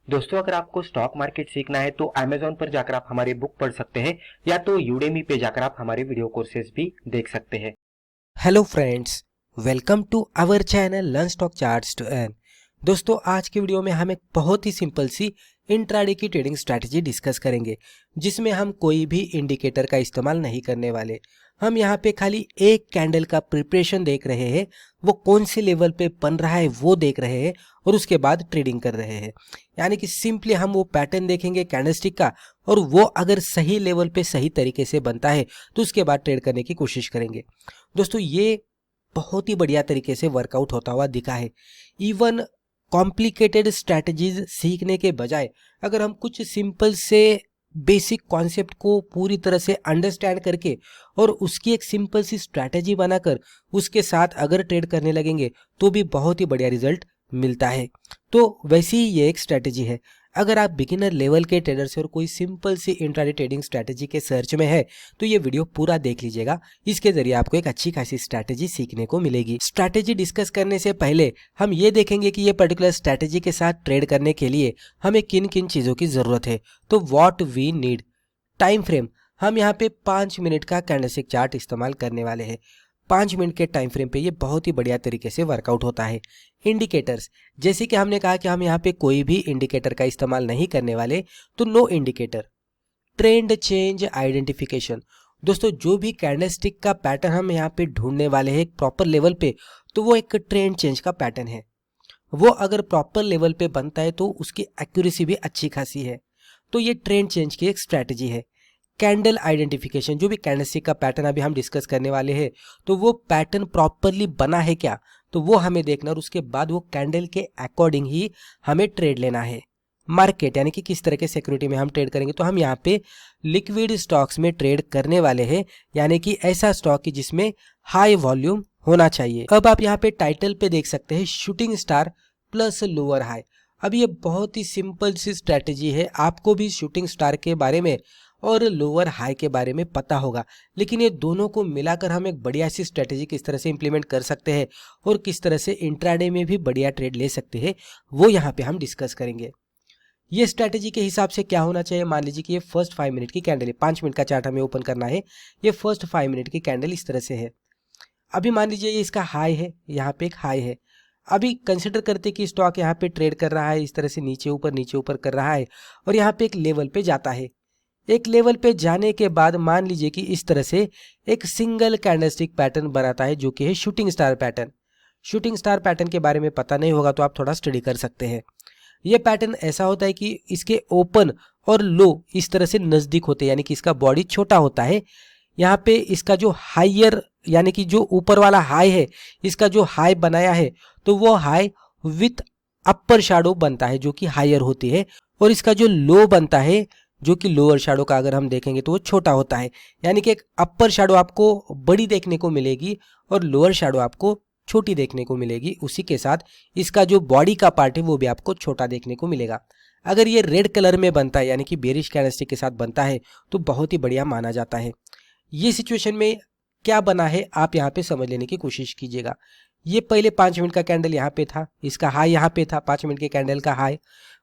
दोस्तों, अगर आपको स्टॉक मार्केट सीखना है तो Amazon पर जाकर आप हमारे बुक पढ़ सकते हैं या तो Udemy पे जाकर आप हमारे वीडियो कोर्सेज भी देख सकते हैं। Hello friends, welcome to our channel learn stock charts to earn. दोस्तों, आज की वीडियो में हम एक बहुत ही सिंपल सी इंट्राडे की ट्रेडिंग स्ट्रैटेजी डिस्कस करेंगे, जिसमें हम कोई भी इंडिकेटर का इस्तेमाल नहीं करने वाले। हम यहाँ पे खाली एक कैंडल का प्रिपरेशन देख रहे हैं, वो कौन से लेवल पे बन रहा है वो देख रहे हैं और उसके बाद ट्रेडिंग कर रहे हैं। यानी कि सिंपली हम वो पैटर्न देखेंगे कैंडलस्टिक का, और वो अगर सही लेवल पे सही तरीके से बनता है तो उसके बाद ट्रेड करने की कोशिश करेंगे। दोस्तों, ये बहुत ही बढ़िया तरीके से वर्कआउट होता हुआ दिखा है। इवन कॉम्प्लिकेटेड स्ट्रैटेजीज सीखने के बजाय अगर हम कुछ सिंपल से बेसिक कॉन्सेप्ट को पूरी तरह से अंडरस्टैंड करके और उसकी एक सिंपल सी स्ट्रैटेजी बनाकर उसके साथ अगर ट्रेड करने लगेंगे तो भी बहुत ही बढ़िया रिजल्ट मिलता है। तो वैसी ही ये एक स्ट्रैटेजी है। अगर आप बिगिनर लेवल के ट्रेडर से और कोई सिंपल सी इंट्राडे ट्रेडिंग स्ट्रैटेजी के सर्च में है तो ये वीडियो पूरा देख लीजिएगा। इसके जरिए आपको एक अच्छी खासी स्ट्रैटेजी सीखने को मिलेगी। स्ट्रैटेजी डिस्कस करने से पहले हम ये देखेंगे कि ये पर्टिकुलर स्ट्रैटेजी के साथ ट्रेड करने के लिए हमें किन किन चीज़ों की ज़रूरत है। तो what we need. Time frame, हम यहाँ पे 5 मिनट का कैंडलस्टिक चार्ट इस्तेमाल करने वाले हैं। 5 मिनट के टाइम फ्रेम पे ये बहुत ही बढ़िया तरीके से वर्कआउट होता है। इंडिकेटर्स, जैसे कि हमने कहा कि हम यहाँ पे कोई भी इंडिकेटर का इस्तेमाल नहीं करने वाले, तो no indicator. Trend change identification, दोस्तों जो भी कैंडलस्टिक का पैटर्न हम यहाँ पे ढूंढने वाले हैं एक प्रॉपर लेवल पे, तो वो एक ट्रेंड चेंज का पैटर्न है। वो अगर प्रॉपर लेवल पे बनता है तो उसकी एक्यूरेसी भी अच्छी खासी है। तो ये ट्रेंड चेंज की एक स्ट्रैटेजी है। कैंडल आइडेंटिफिकेशन, जो भी कैंडलस्टिक का पैटर्न अभी हम डिस्कस करने वाले हैं, तो वो पैटर्न प्रॉपरली बना है क्या, तो वो हमें देखना, और उसके बाद वो कैंडल के अकॉर्डिंग ही हमें ट्रेड लेना है। मार्केट, यानी कि किस तरह के सिक्योरिटी में हम ट्रेड करेंगे, तो हम यहाँ पे लिक्विड स्टॉक्स में ट्रेड करने वाले हैं, यानी कि ऐसा स्टॉक की जिसमें हाई वॉल्यूम होना चाहिए। अब आप यहाँ पे टाइटल पे देख सकते हैं shooting star plus lower high. अब ये बहुत ही सिंपल सी स्ट्रैटेजी है। आपको भी शूटिंग स्टार के बारे में और लोअर हाई के बारे में पता होगा, लेकिन ये दोनों को मिलाकर हम एक बढ़िया सी स्ट्रैटेजी किस तरह से इंप्लीमेंट कर सकते हैं और किस तरह से इंट्राडे में भी बढ़िया ट्रेड ले सकते हैं, वो यहाँ पे हम डिस्कस करेंगे। ये स्ट्रैटेजी के हिसाब से क्या होना चाहिए, मान लीजिए कि ये फर्स्ट 5 मिनट की कैंडल है। 5 मिनट का चार्ट हमें ओपन करना है। ये फर्स्ट 5 मिनट की कैंडल इस तरह से है। अभी मान लीजिए ये इसका हाई है, यहाँ पे एक हाई है। अभी कंसिडर करते कि स्टॉक यहाँ पे ट्रेड कर रहा है, इस तरह से नीचे ऊपर कर रहा है, और यहाँ पे एक लेवल पे जाता है। एक लेवल पे जाने के बाद मान लीजिए कि इस तरह से एक सिंगल कैंडलस्टिक पैटर्न बनाता है, जो कि है shooting star pattern. Shooting star pattern के बारे में पता नहीं होगा तो आप थोड़ा स्टडी कर सकते हैं। ये पैटर्न ऐसा होता है कि इसके ओपन और लो इस तरह से नज़दीक होते हैं, यानी कि इसका बॉडी छोटा होता है। यहाँ पे इसका जो हाइयर, यानी कि जो ऊपर वाला हाई है, इसका जो हाई बनाया है तो वो हाई विथ अपर शैडो बनता है, जो कि हायर होती है, और इसका जो लो बनता है, जो कि लोअर शैडो का अगर हम देखेंगे तो वो छोटा होता है। यानी कि एक अपर शैडो आपको बड़ी देखने को मिलेगी और लोअर शैडो आपको छोटी देखने को मिलेगी। उसी के साथ इसका जो बॉडी का पार्ट है वो भी आपको छोटा देखने को मिलेगा। अगर ये रेड कलर में बनता है, यानी कि बेरिश कैंडलस्टिक के साथ बनता है, तो बहुत ही बढ़िया माना जाता है। ये सिचुएशन में क्या बना है आप यहाँ पे समझ लेने की कोशिश कीजिएगा। ये पहले 5 मिनट का कैंडल यहाँ पे था, इसका हाई यहाँ पे था, 5 मिनट के कैंडल का हाई।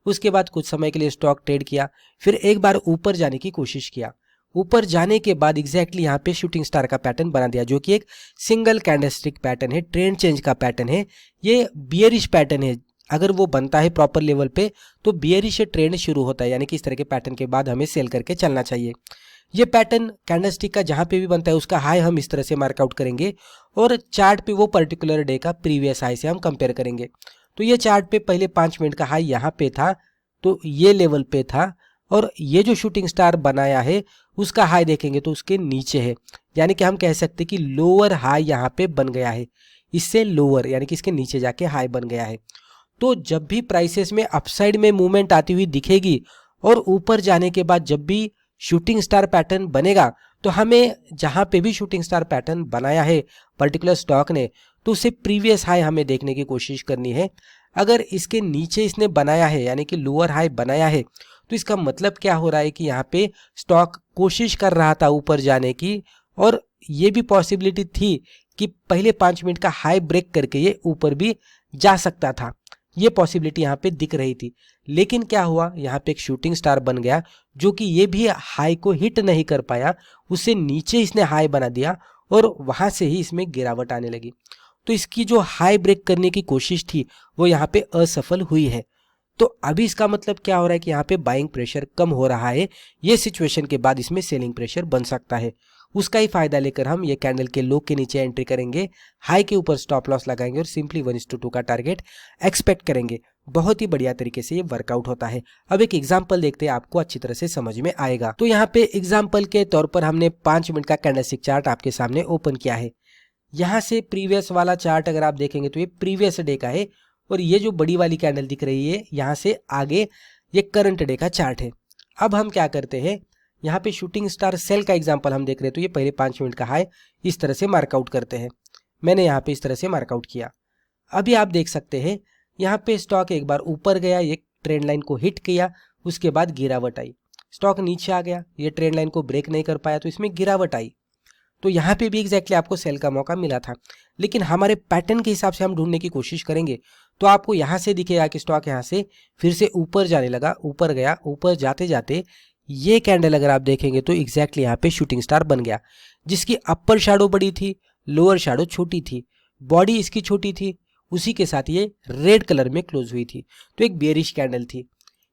उसके बाद कुछ समय के लिए स्टॉक ट्रेड किया, फिर एक बार ऊपर जाने की कोशिश किया। ऊपर जाने के बाद एग्जैक्टली यहाँ पे शूटिंग स्टार का पैटर्न बना दिया, जो कि एक सिंगल कैंडलस्टिक पैटर्न है, ट्रेंड चेंज का पैटर्न है। ये बियरिश पैटर्न है। अगर वो बनता है प्रॉपर लेवल पे तो बियरिश ट्रेंड शुरू होता है, यानी कि इस तरह के पैटर्न के बाद हमें सेल करके चलना चाहिए। ये पैटर्न कैंडलस्टिक का जहाँ पे भी बनता है उसका हाई हम इस तरह से मार्कआउट करेंगे, और चार्ट पे वो पर्टिकुलर डे का प्रीवियस हाई से हम कंपेयर करेंगे। तो ये चार्ट पे पहले 5 मिनट का हाई यहाँ पे था, तो ये लेवल पे था, और ये जो शूटिंग स्टार बनाया है उसका हाई देखेंगे तो उसके नीचे है। यानी कि हम कह सकते हैं कि लोअर हाई यहाँ पे बन गया है, इससे लोअर यानी कि इसके नीचे जाके हाई बन गया है। तो जब भी प्राइसेस में अपसाइड में मूवमेंट आती हुई दिखेगी और ऊपर जाने के बाद जब भी शूटिंग स्टार पैटर्न बनेगा, तो हमें जहाँ पे भी शूटिंग स्टार पैटर्न बनाया है पर्टिकुलर स्टॉक ने, तो उसे प्रीवियस हाई हमें देखने की कोशिश करनी है। अगर इसके नीचे इसने बनाया है, यानी कि लोअर हाई बनाया है, तो इसका मतलब क्या हो रहा है कि यहाँ पे स्टॉक कोशिश कर रहा था ऊपर जाने की, और ये भी पॉसिबिलिटी थी कि पहले 5 मिनट का हाई ब्रेक करके ये ऊपर भी जा सकता था। ये पॉसिबिलिटी यहाँ पे दिख रही थी, लेकिन क्या हुआ, यहाँ पे एक शूटिंग स्टार बन गया जो कि ये भी हाई को हिट नहीं कर पाया, उससे नीचे इसने हाई बना दिया और वहां से ही इसमें गिरावट आने लगी। तो इसकी जो हाई ब्रेक करने की कोशिश थी वो यहाँ पे असफल हुई है। तो अभी इसका मतलब क्या हो रहा है कि यहाँ पे बाइंग प्रेशर कम हो रहा है। ये सिचुएशन के बाद इसमें सेलिंग प्रेशर बन सकता है। उसका ही फायदा लेकर हम ये कैंडल के लो के नीचे एंट्री करेंगे, हाई के ऊपर स्टॉप लॉस लगाएंगे और सिंपली 1:2 का टारगेट एक्सपेक्ट करेंगे। बहुत ही बढ़िया तरीके से ये वर्कआउट होता है। अब एक एग्जांपल देखते हैं, आपको अच्छी तरह से समझ में आएगा। तो यहाँ पे एग्जांपल के तौर पर हमने 5 मिनट का कैंडलस्टिक चार्ट आपके सामने ओपन किया है। यहाँ से प्रीवियस वाला चार्ट अगर आप देखेंगे तो ये प्रीवियस डे का है और ये जो बड़ी वाली कैंडल दिख रही है यहाँ से आगे ये करंट डे का चार्ट है। अब हम क्या करते हैं, यहाँ पे शूटिंग स्टार सेल का एग्जांपल हम देख रहे हैं, तो ये पहले 5 मिनट का हाई इस तरह से मार्कआउट करते हैं। मैंने यहाँ पे इस तरह से मार्कआउट किया। अभी आप देख सकते हैं यहाँ पे स्टॉक एक बार ऊपर गया, ये ट्रेंड लाइन को हिट किया, उसके बाद गिरावट आई। स्टॉक नीचे आ गया, ये ट्रेंड लाइन को ब्रेक नहीं कर पाया तो इसमें गिरावट आई। तो यहाँ पे भी एग्जैक्टली आपको सेल का मौका मिला था, लेकिन हमारे पैटर्न के हिसाब से हम ढूंढने की कोशिश करेंगे तो आपको यहाँ से दिखेगा कि स्टॉक यहाँ से फिर से ऊपर जाने लगा, ऊपर गया, ऊपर जाते जाते ये कैंडल अगर आप देखेंगे तो एग्जैक्टली यहाँ पे शूटिंग स्टार बन गया, जिसकी अपर शैडो बड़ी थी, लोअर शैडो छोटी थी, बॉडी इसकी छोटी थी, उसी के साथ ये रेड कलर में क्लोज हुई थी। तो एक बेयरिश कैंडल थी।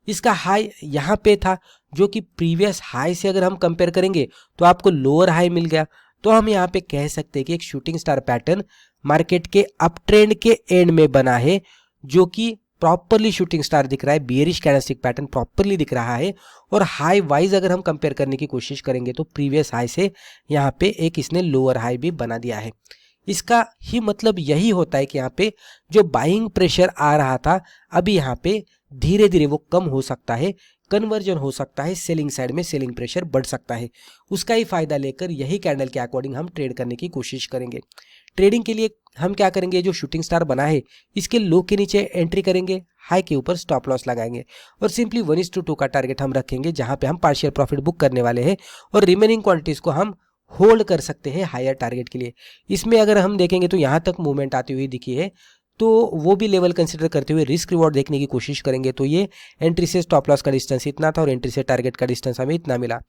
इसका हाई यहाँ पे था जो कि प्रीवियस हाई से अगर हम कंपेयर करेंगे तो आपको लोअर हाई मिल गया। तो हम यहाँ पे कह सकते हैं कि एक शूटिंग स्टार पैटर्न मार्केट के अप ट्रेंड के एंड में बना है, जो कि प्रॉपरली शूटिंग स्टार दिख रहा है, बियरिश कैंडलस्टिक पैटर्न प्रॉपरली दिख रहा है। और हाई वाइज अगर हम कंपेयर करने की कोशिश करेंगे तो प्रीवियस हाई से यहाँ पे एक इसने लोअर हाई भी बना दिया है। इसका ही मतलब यही होता है कि यहाँ पे जो बाइंग प्रेशर आ रहा था अभी यहाँ पे धीरे धीरे वो कम हो सकता है, कन्वर्जन हो सकता है, सेलिंग साइड में सेलिंग प्रेशर बढ़ सकता है। उसका ही फायदा लेकर यही कैंडल के अकॉर्डिंग हम ट्रेड करने की कोशिश करेंगे। ट्रेडिंग के लिए हम क्या करेंगे, जो शूटिंग स्टार बना है इसके लो के नीचे एंट्री करेंगे, हाई के ऊपर स्टॉप लॉस लगाएंगे और सिंपली 1:2 का टारगेट हम रखेंगे, जहां पे हम पार्शियल प्रॉफिट बुक करने वाले हैं और रिमेनिंग क्वांटिटीज को हम होल्ड कर सकते हैं हायर टारगेट के लिए। इसमें अगर हम देखेंगे तो यहाँ तक मूवमेंट आती हुई दिखी है, तो वो भी लेवल कंसिडर करते हुए रिस्क रिवॉर्ड देखने की कोशिश करेंगे। तो ये एंट्री से स्टॉप लॉस का डिस्टेंस इतना था और एंट्री से टारगेट का डिस्टेंस हमें इतना मिला।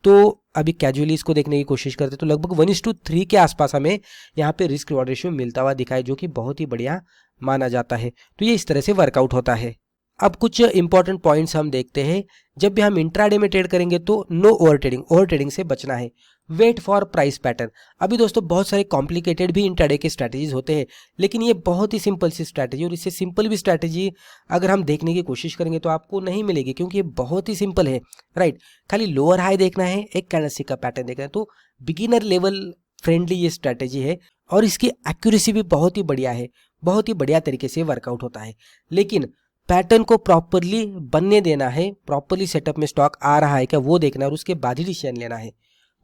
तो अभी कैजुअली इसको देखने की कोशिश करते तो लगभग 1:3 के आसपास हमें यहाँ पे रिस्क रिवॉर्ड रेशियो मिलता हुआ दिखा है, जो कि बहुत ही बढ़िया माना जाता है। तो ये इस तरह से वर्कआउट होता है। अब कुछ इंपॉर्टेंट पॉइंट्स हम देखते हैं। जब भी हम इंट्राडे में ट्रेड करेंगे तो नो ओवर ट्रेडिंग से बचना है। Wait for price pattern. अभी दोस्तों बहुत सारे कॉम्प्लिकेटेड भी इंट्राडे के स्ट्रैटेजीज होते हैं, लेकिन ये बहुत ही सिंपल सी स्ट्रैटेजी और इससे सिंपल भी स्ट्रैटेजी अगर हम देखने की कोशिश करेंगे तो आपको नहीं मिलेगी, क्योंकि ये बहुत ही सिंपल है, राइट। खाली लोअर हाई देखना है, एक कैंडलस्टिक का पैटर्न देखना है। तो बिगिनर लेवल फ्रेंडली ये स्ट्रैटेजी है और इसकी एक्यूरेसी भी बहुत ही बढ़िया है, बहुत ही बढ़िया तरीके से वर्कआउट होता है। लेकिन पैटर्न को प्रॉपरली बनने देना है, प्रॉपरली सेटअप में स्टॉक आ रहा है क्या वो देखना है और उसके बाद ही डिसीजन लेना है।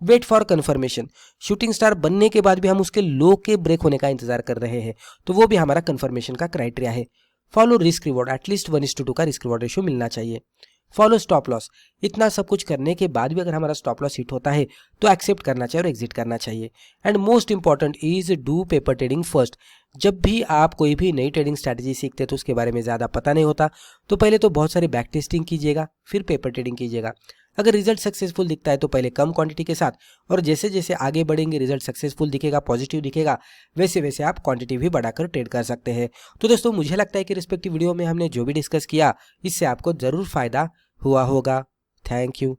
Wait for confirmation. Shooting star बनने के बाद भी हम उसके लो के ब्रेक होने का इंतजार कर रहे हैं, तो वो भी हमारा कंफर्मेशन का क्राइटेरिया है। फॉलो रिस्क रिवॉर्ड, एटलीस्ट 1:2 का रिस्क रिवॉर्ड रेशियो मिलना चाहिए। Follow stop loss. इतना सब कुछ करने के बाद भी अगर हमारा स्टॉप लॉस हिट होता है तो एक्सेप्ट करना चाहिए और एग्जिट करना चाहिए। And most important is do paper trading first. जब भी आप कोई भी नई ट्रेडिंग स्ट्रैटेजी सीखते हैं तो उसके बारे में ज़्यादा पता नहीं होता, तो पहले तो बहुत सारे बैक टेस्टिंग कीजिएगा, फिर पेपर ट्रेडिंग कीजिएगा। अगर रिजल्ट सक्सेसफुल दिखता है तो पहले कम क्वांटिटी के साथ, और जैसे जैसे आगे बढ़ेंगे रिजल्ट सक्सेसफुल दिखेगा, पॉजिटिव दिखेगा, वैसे वैसे आप क्वांटिटी भी बढ़ाकर ट्रेड कर सकते हैं। तो दोस्तों मुझे लगता है कि रिस्पेक्टिव वीडियो में हमने जो भी डिस्कस किया इससे आपको ज़रूर फायदा हुआ होगा। Thank you.